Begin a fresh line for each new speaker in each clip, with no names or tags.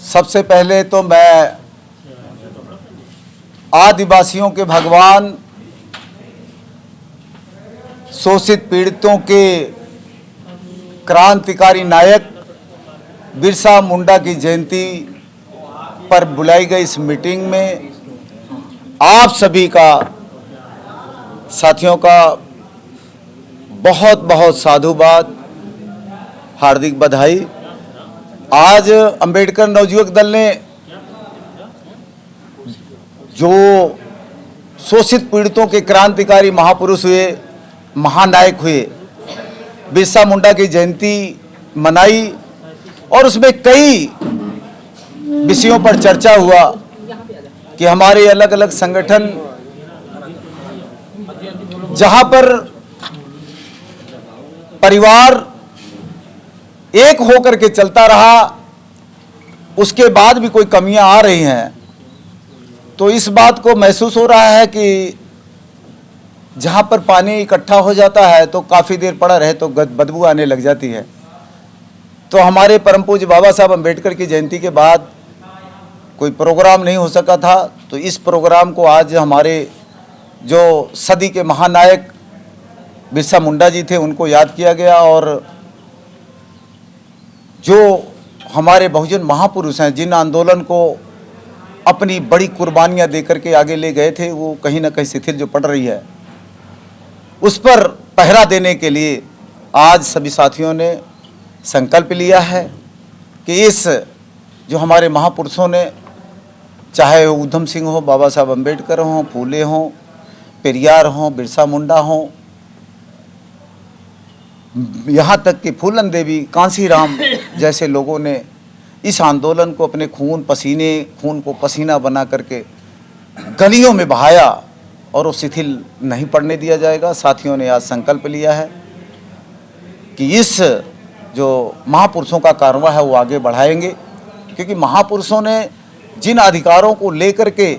सबसे पहले तो मैं आदिवासियों के भगवान, शोषित पीड़ितों के क्रांतिकारी नायक बिरसा मुंडा की जयंती पर बुलाई गई इस मीटिंग में आप सभी का, साथियों का बहुत बहुत साधुवाद, हार्दिक बधाई। आज अंबेडकर नवयुवक दल ने जो शोषित पीड़ितों के क्रांतिकारी महापुरुष हुए, महानायक हुए, बिरसा मुंडा की जयंती मनाई और उसमें कई विषयों पर चर्चा हुआ कि हमारे अलग अलग संगठन जहां पर परिवार एक होकर के चलता रहा, उसके बाद भी कोई कमियां आ रही हैं, तो इस बात को महसूस हो रहा है कि जहां पर पानी इकट्ठा हो जाता है तो काफ़ी देर पड़ा रहे तो बदबू आने लग जाती है। तो हमारे परम पूज्य बाबा साहब अम्बेडकर की जयंती के बाद कोई प्रोग्राम नहीं हो सका था, तो इस प्रोग्राम को आज हमारे जो सदी के महानायक बिरसा मुंडा जी थे उनको याद किया गया और जो हमारे बहुजन महापुरुष हैं, जिन आंदोलन को अपनी बड़ी कुर्बानियां देकर के आगे ले गए थे, वो कहीं ना कहीं शिथिल जो पड़ रही है, उस पर पहरा देने के लिए आज सभी साथियों ने संकल्प लिया है कि इस जो हमारे महापुरुषों ने, चाहे ऊधम सिंह हो, बाबा साहब अम्बेडकर हों, फूले हों, पेरियार हों, बिरसा मुंडा हों, यहाँ तक कि फूलन देवी, कांसीराम जैसे लोगों ने इस आंदोलन को अपने खून को पसीना बना करके गलियों में बहाया और वो शिथिल नहीं पड़ने दिया जाएगा। साथियों ने आज संकल्प लिया है कि इस जो महापुरुषों का कारवां है वो आगे बढ़ाएंगे, क्योंकि महापुरुषों ने जिन अधिकारों को लेकर के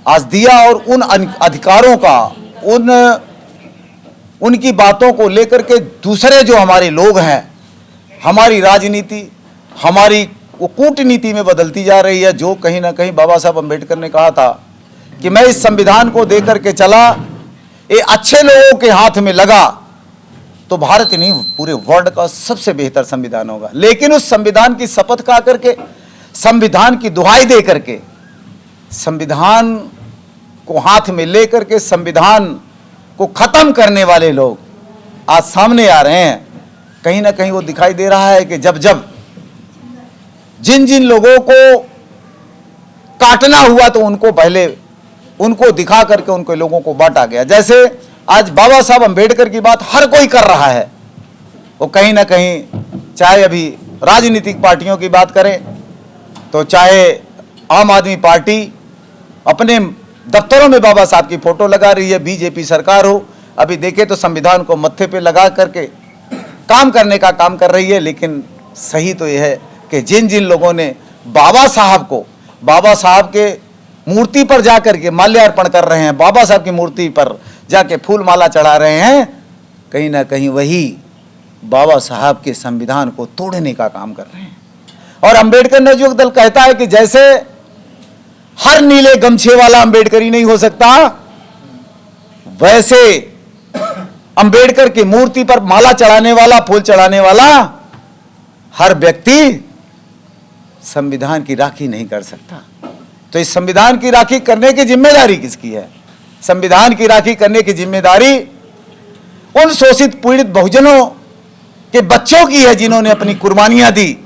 आज दिया और उन अधिकारों का, उनकी बातों को लेकर के दूसरे जो हमारे लोग हैं, हमारी राजनीति, हमारी वो कूटनीति में बदलती जा रही है। जो कहीं ना कहीं बाबा साहब अम्बेडकर ने कहा था कि मैं इस संविधान को दे करके चला, ये अच्छे लोगों के हाथ में लगा तो भारत नहीं पूरे वर्ल्ड का सबसे बेहतर संविधान होगा। लेकिन उस संविधान की शपथ खा करके, संविधान की दुहाई दे करके, संविधान को हाथ में लेकर के संविधान को खत्म करने वाले लोग आज सामने आ रहे हैं। कहीं ना कहीं वो दिखाई दे रहा है कि जब जब जिन जिन लोगों को काटना हुआ तो उनको दिखा करके उनको लोगों को बांटा गया। जैसे आज बाबा साहब अम्बेडकर की बात हर कोई कर रहा है, वो कहीं ना कहीं, चाहे अभी राजनीतिक पार्टियों की बात करें तो चाहे आम आदमी पार्टी अपने दफ्तरों में बाबा साहब की फोटो लगा रही है, बीजेपी सरकार हो, अभी देखे तो संविधान को मत्थे पे लगा करके काम करने का काम कर रही है। लेकिन सही तो यह है कि जिन जिन लोगों ने बाबा साहब के मूर्ति पर जाकर के माल्यार्पण कर रहे हैं, बाबा साहब की मूर्ति पर जाके फूल माला चढ़ा रहे हैं, कहीं ना कहीं वही बाबा साहब के संविधान को तोड़ने का काम कर रहे हैं। और अंबेडकर नवयुवक दल कहता है कि जैसे हर नीले गमछे वाला अंबेडकरी नहीं हो सकता, वैसे अंबेडकर की मूर्ति पर माला चढ़ाने वाला, फूल चढ़ाने वाला हर व्यक्ति संविधान की राखी नहीं कर सकता। तो इस संविधान की राखी करने की जिम्मेदारी किसकी है? संविधान की राखी करने की जिम्मेदारी उन शोषित पीड़ित बहुजनों के बच्चों की है जिन्होंने अपनी कुर्बानियां दी।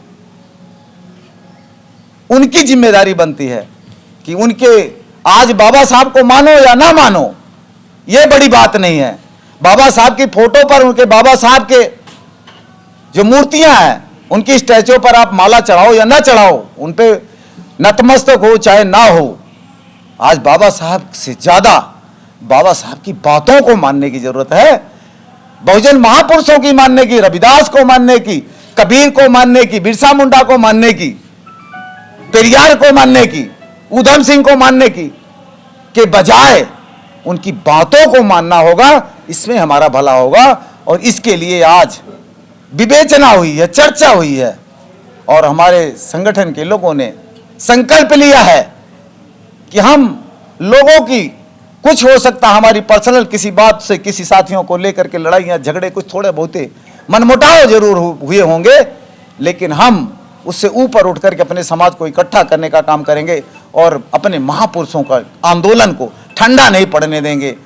उनकी जिम्मेदारी बनती है कि उनके, आज बाबा साहब को मानो या ना मानो, यह बड़ी बात नहीं है। बाबा साहब की फोटो पर, उनके बाबा साहब के जो मूर्तियां हैं, उनकी स्टैचू पर आप माला चढ़ाओ या ना चढ़ाओ, उन पे नतमस्तक हो चाहे ना हो, आज बाबा साहब से ज्यादा बाबा साहब की बातों को मानने की जरूरत है। बहुजन महापुरुषों की मानने की, रविदास को मानने की, कबीर को मानने की, बिरसा मुंडा को मानने की, पेरियार को मानने की, ऊधम सिंह को मानने की के बजाय उनकी बातों को मानना होगा। इसमें हमारा भला होगा और इसके लिए आज विवेचना हुई है, चर्चा हुई है और हमारे संगठन के लोगों ने संकल्प लिया है कि हम लोगों की कुछ हो सकता हमारी पर्सनल किसी बात से किसी साथियों को लेकर के लड़ाइयाँ झगड़े कुछ थोड़े बहुते मनमुटाव जरूर हुए होंगे, लेकिन हम उससे ऊपर उठ करके अपने समाज को इकट्ठा करने का काम करेंगे और अपने महापुरुषों का आंदोलन को ठंडा नहीं पड़ने देंगे,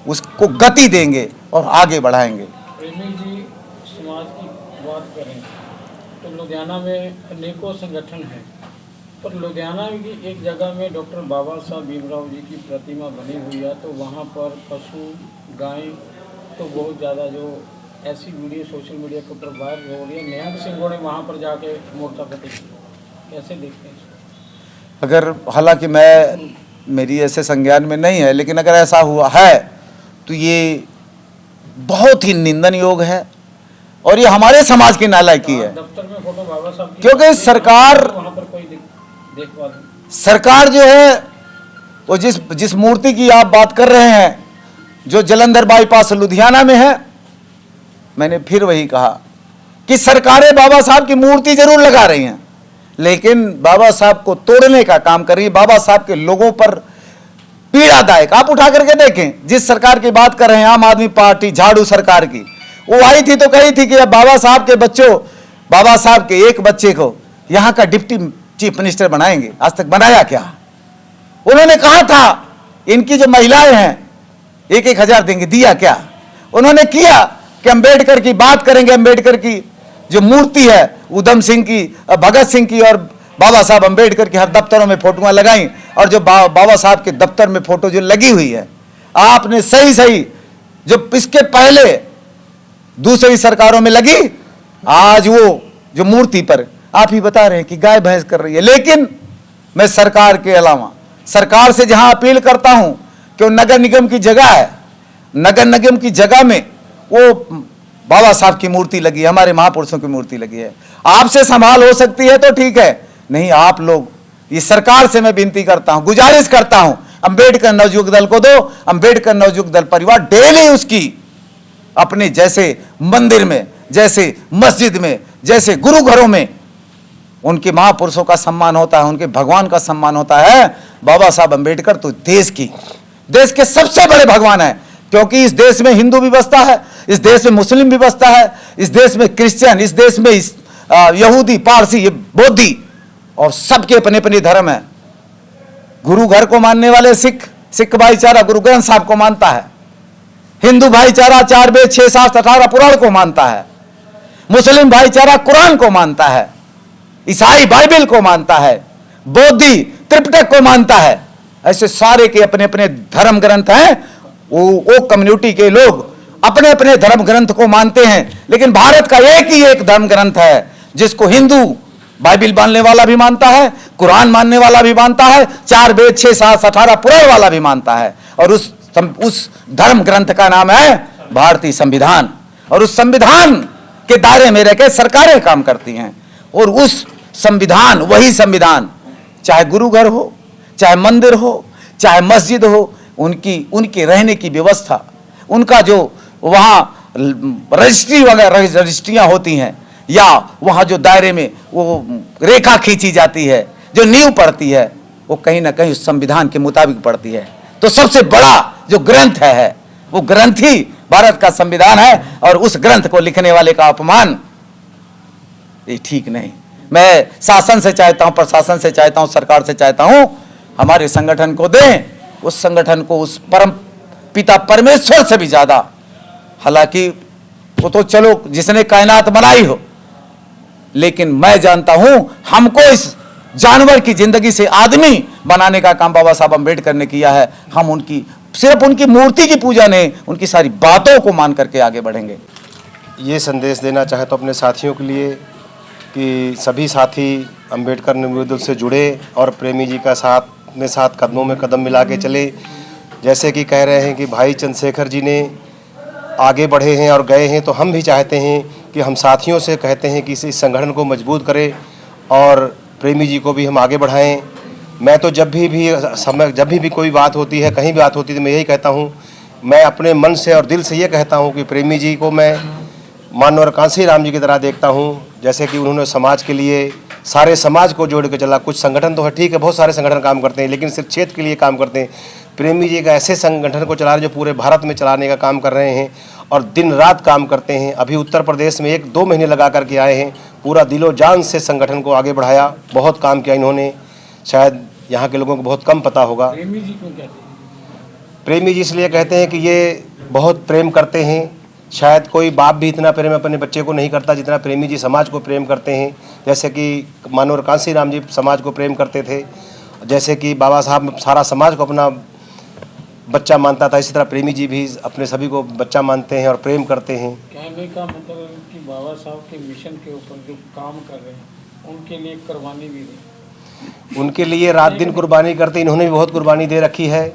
उसको गति देंगे और आगे बढ़ाएंगे।
प्रेमी जी, समाज की बात करें तो लुधियाना में अनेकों संगठन हैं, पर लुधियाना की एक जगह में डॉक्टर बाबा साहब भीमराव जी की प्रतिमा बनी हुई है, तो वहाँ पर पशु गाय तो बहुत ज़्यादा जो ऐसी वीडियो सोशल मीडिया के ऊपर वायरल हो रही है। निहंग सिंहों ने वहाँ पर जाके मोर्चा फतेह किया, कैसे देखते हैं इसको?
अगर हालांकि मेरी ऐसे संज्ञान में नहीं है, लेकिन अगर ऐसा हुआ है तो ये बहुत ही निंदनीय योग है और ये हमारे समाज की नालायकी है।
दफ्तर में फोटो बाबा साहब की,
क्योंकि सरकार
वहाँ पर कोई देखभाल,
सरकार जो है वो जिस मूर्ति की आप बात कर रहे हैं जो जलंधर बाईपास लुधियाना में है, मैंने फिर वही कहा कि सरकारें बाबा साहब की मूर्ति जरूर लगा रही हैं, लेकिन बाबा साहब को तोड़ने का काम कर रही है। बाबा साहब के लोगों पर पीड़ादायक, आप उठा करके देखें, जिस सरकार की बात कर रहे हैं आम आदमी पार्टी झाड़ू सरकार की, वो आई थी तो कही थी कि अब बाबा साहब के बच्चों, बाबा साहब के एक बच्चे को यहाँ का डिप्टी चीफ मिनिस्टर बनाएंगे। आज तक बनाया क्या? उन्होंने कहा था इनकी जो महिलाएं हैं 1,000 देंगे, दिया क्या? उन्होंने किया कि अम्बेडकर की बात करेंगे, अम्बेडकर की जो मूर्ति है उधम सिंह की, भगत सिंह की और बाबा साहब अम्बेडकर की हर दफ्तरों में फोटोआं लगाई, और जो बाबा साहब के दफ्तर में फोटो जो लगी हुई है, आपने सही जो इसके पहले दूसरी सरकारों में लगी, आज वो जो मूर्ति पर आप ही बता रहे हैं कि गाय भैंस कर रही है। लेकिन मैं सरकार के अलावा सरकार से जहां अपील करता हूं कि वो नगर निगम की जगह है, नगर निगम की जगह में वो बाबा साहब की मूर्ति लगी है, हमारे महापुरुषों की मूर्ति लगी है। आपसे संभाल हो सकती है तो ठीक है, नहीं आप लोग, ये सरकार से मैं विनती करता हूं, गुजारिश करता हूं, अंबेडकर नवयुवक दल को दो। अंबेडकर नवयुवक दल परिवार डेली उसकी अपने जैसे मंदिर में, जैसे मस्जिद में, जैसे गुरु घरों में उनके महापुरुषों का सम्मान होता है, उनके भगवान का सम्मान होता है। बाबा साहब अंबेडकर तो देश के सबसे बड़े भगवान है, क्योंकि इस देश में हिंदू भी बसता है, इस देश में मुस्लिम भी बसता है, इस देश में क्रिश्चियन, इस देश में यहूदी, पारसी, ये बौद्धि, और सबके अपने अपने धर्म है। गुरु घर को मानने वाले सिख भाईचारा गुरु ग्रंथ साहब को मानता है, हिंदू भाईचारा 4 वेद 6 शास्त्र 18 पुराण को मानता है, मुस्लिम भाईचारा कुरान को मानता है, ईसाई बाइबल को मानता है, बौद्धि त्रिपिटक को मानता है। ऐसे सारे के अपने अपने धर्म ग्रंथ हैं। वो कम्युनिटी के लोग अपने अपने धर्म ग्रंथ को मानते हैं, लेकिन भारत का एक ही एक धर्म ग्रंथ है जिसको हिंदू बाइबल मानने वाला भी मानता है, कुरान मानने वाला भी मानता है, 4 वेद 6 शास्त्र 18 पुराण वाला भी मानता है, और उस धर्म ग्रंथ का नाम है भारतीय संविधान। और उस संविधान के दायरे में रहकर सरकारें काम करती हैं, और उस संविधान, वही संविधान, चाहे गुरु घर हो, चाहे मंदिर हो, चाहे मस्जिद हो, उनके रहने की व्यवस्था, उनका जो वहाँ रजिस्ट्री वगैरह रजिस्ट्रियाँ होती हैं, या वहाँ जो दायरे में वो रेखा खींची जाती है, जो नींव पड़ती है, वो कहीं ना कहीं उस संविधान के मुताबिक पड़ती है। तो सबसे बड़ा जो ग्रंथ है वो ग्रंथ ही भारत का संविधान है, और उस ग्रंथ को लिखने वाले का अपमान ये ठीक नहीं। मैं शासन से चाहता हूँ, प्रशासन से चाहता हूँ, सरकार से चाहता हूँ, हमारे संगठन को दें, उस संगठन को उस परम पिता परमेश्वर से भी ज्यादा, हालांकि वो तो चलो जिसने कायनात बनाई हो, लेकिन मैं जानता हूं हमको इस जानवर की जिंदगी से आदमी बनाने का काम बाबा साहब अम्बेडकर ने किया है। हम सिर्फ उनकी मूर्ति की पूजा नहीं, उनकी सारी बातों को मान करके आगे बढ़ेंगे।
ये संदेश देना चाहे तो अपने साथियों के लिए कि सभी साथी अम्बेडकर नवयुवक दल से जुड़े और प्रेमी जी का साथ कदमों में कदम मिला के चले। जैसे कि कह रहे हैं कि भाई चंद्रशेखर जी ने आगे बढ़े हैं और गए हैं, तो हम भी चाहते हैं कि हम साथियों से कहते हैं कि इस संगठन को मजबूत करें और प्रेमी जी को भी हम आगे बढ़ाएं। मैं तो जब भी कोई बात होती है, कहीं भी बात होती है, तो मैं यही कहता हूं, मैं अपने मन से और दिल से ये कहता हूं कि प्रेमी जी को मैं मानवर कांसी राम जी की तरह देखता हूं। जैसे कि उन्होंने समाज के लिए सारे समाज को जोड़ के चला। कुछ संगठन तो है, ठीक है, बहुत सारे संगठन काम करते हैं, लेकिन सिर्फ क्षेत्र के लिए काम करते हैं। प्रेमी जी एक ऐसे संगठन को चला रहे जो पूरे भारत में चलाने का काम कर रहे हैं और दिन रात काम करते हैं। अभी उत्तर प्रदेश में 1-2 महीने लगा करके आए हैं, पूरा दिलो जान से संगठन को आगे बढ़ाया, बहुत काम किया इन्होंने। शायद यहाँ के लोगों को बहुत कम पता होगा।
प्रेमी जी को कहते हैं?
प्रेमी जी इसलिए कहते हैं कि ये बहुत प्रेम करते हैं। शायद कोई बाप भी इतना प्रेम अपने बच्चे को नहीं करता जितना प्रेमी जी समाज को प्रेम करते हैं। जैसे कि मानव कांसीराम जी समाज को प्रेम करते थे, जैसे कि बाबा साहब सारा समाज को अपना बच्चा मानता था, इसी तरह प्रेमी जी भी अपने सभी को बच्चा मानते हैं और प्रेम करते हैं।
कहने का मतलब है कि बाबा साहब के मिशन के ऊपर जो काम कर रहे हैं उनके लिए कुर्बानी भी दी।
उनके लिए रात दिन कुर्बानी करते, इन्होंने भी बहुत कुर्बानी दे रखी है।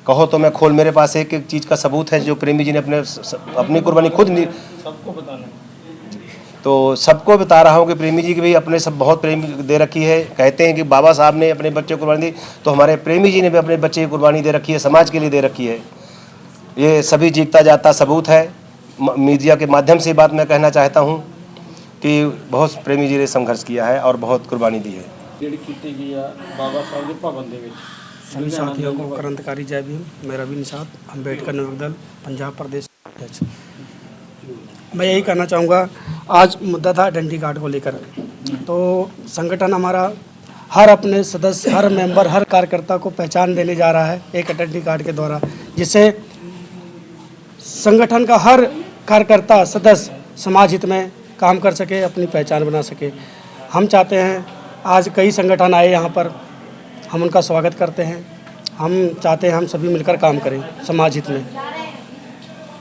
कहो तो मैं खोल, मेरे पास एक एक चीज़ का सबूत है जो प्रेमी जी ने अपनी कुर्बानी खुद नहीं।
सबको बताना,
तो सबको बता रहा हूँ कि प्रेमी जी की भी अपने सब बहुत प्रेम दे रखी है। कहते हैं कि बाबा साहब ने अपने बच्चे को कुर्बानी दी, तो हमारे प्रेमी जी ने भी अपने बच्चे की कुर्बानी दे रखी है, समाज के लिए दे रखी है। ये सभी जीता जाता सबूत है। मीडिया के माध्यम से बात मैं कहना चाहता हूँ कि बहुत प्रेमी जी ने संघर्ष किया है और बहुत कुर्बानी दी है।
ਜਿਹੜੀ ਕੀਤੀ गई है बाबा साहब के भवन ਦੇ ਵਿੱਚ।
सभी साथियों को क्रांतिकारी जय भीम। मैं रवि निषाद, अम्बेडकर नवयुग दल, पंजाब प्रदेश अध्यक्ष। मैं यही कहना चाहूँगा, आज मुद्दा था आइडेंटिटी कार्ड को लेकर। तो संगठन हमारा हर अपने सदस्य, हर मेंबर, हर कार्यकर्ता को पहचान देने जा रहा है एक आइडेंटिटी कार्ड के द्वारा, जिससे संगठन का हर कार्यकर्ता सदस्य समाज हित में काम कर सके, अपनी पहचान बना सके। हम चाहते हैं, आज कई संगठन आए यहाँ पर, हम उनका स्वागत करते हैं। हम चाहते हैं हम सभी मिलकर काम करें समाज हित में।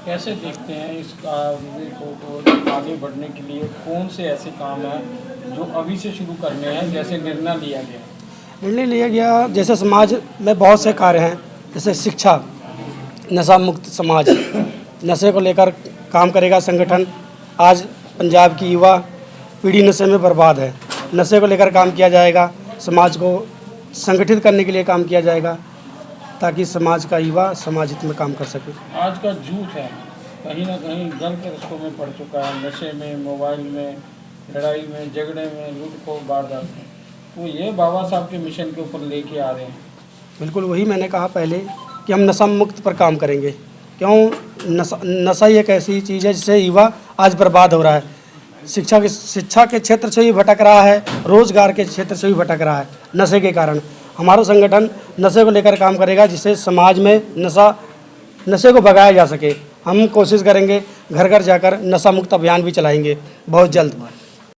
कैसे देखते हैं इस कार्य को आगे बढ़ने के लिए? कौन से ऐसे काम हैं जो अभी से शुरू करने हैं, जैसे निर्णय लिया गया?
निर्णय लिया गया, जैसे समाज में बहुत से कार्य हैं, जैसे शिक्षा, नशा मुक्त समाज, नशे को लेकर काम करेगा संगठन। आज पंजाब की युवा पीढ़ी नशे में बर्बाद है, नशे को लेकर काम किया जाएगा। समाज को संगठित करने के लिए काम किया जाएगा ताकि समाज का युवा समाज हित में काम कर सके।
आज का यूथ है कहीं ना कहीं गलत रस्तों में पड़ चुका है, नशे में, मोबाइल में, लड़ाई में, झगड़े में, लूट खो वारदात में। तो ये बाबा साहब के मिशन के ऊपर लेके आ रहे हैं।
बिल्कुल वही मैंने कहा पहले कि हम नशा मुक्त पर काम करेंगे। क्यों? नशा ही एक ऐसी चीज़ है जिससे युवा आज बर्बाद हो रहा है। शिक्षा के क्षेत्र से भी भटक रहा है, रोजगार के क्षेत्र से भी भटक रहा है नशे के कारण। हमारा संगठन नशे को लेकर काम करेगा जिससे समाज में नशे को भगाया जा सके। हम कोशिश करेंगे, घर घर जाकर नशा मुक्त अभियान भी चलाएंगे बहुत जल्द।